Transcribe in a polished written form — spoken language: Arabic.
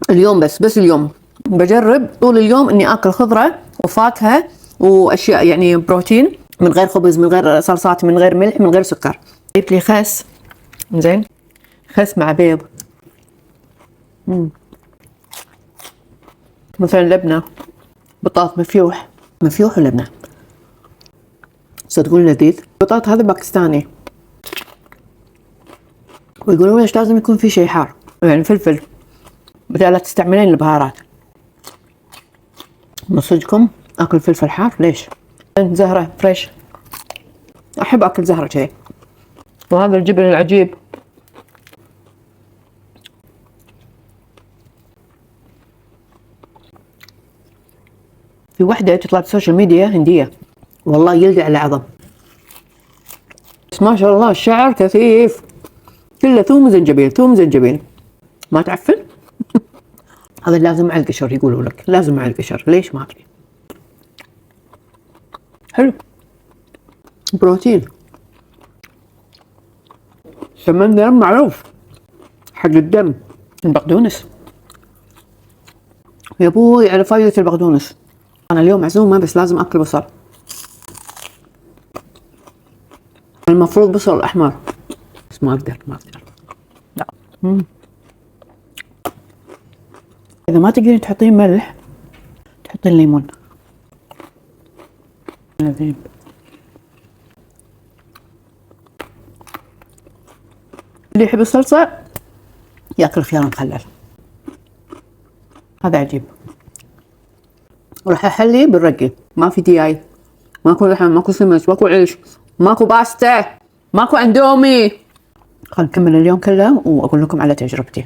اليوم بس اليوم بجرب طول اليوم اني اكل خضره وفاكهه واشياء يعني بروتين، من غير خبز، من غير صلصات، من غير ملح، من غير سكر. جبت لي خس، زين، خس مع بيض، مثلا لبنه، بطاط مفيوح ولبنه، صدقون لذيذ. البطاط هذا باكستاني، ويقولون ليش لازم يكون في شيء حار، يعني فلفل، بدل لا تستعملين البهارات. من صدقكم اكل فلفل حار ليش؟ زهرة فريش، احب اكل زهرة كذي. وهذا الجبن العجيب، في وحدة تطلع بالسوشيال ميديا هندية، والله يلدع العظم، بس ما شاء الله الشعر كثيف، كله ثوم وزنجبيل، ثوم وزنجبيل، ما تعفن. هذا لازم مع القشر، يقولوا لك لازم مع القشر، ليش ما ادري. حلو، بروتين. سمندر معروف حق الدم. البقدونس يا ابوي على فايدة البقدونس. انا اليوم معزومة بس لازم اكل بصل، المفروض بصل احمر بس ما اقدر لا. اذا ما تقدرين تحطين ملح تحطين ليمون. لذيذ. اللي يحب الصلصة ياكل خيار مخلل، هذا عجيب. وراح احلي بالرقي، ما في دياي، ماكو لحم، ماكو سمك، ماكو عيش، ماكو باستا، ماكو اندومي. خلينا نكمل اليوم كله واقول لكم على تجربتي.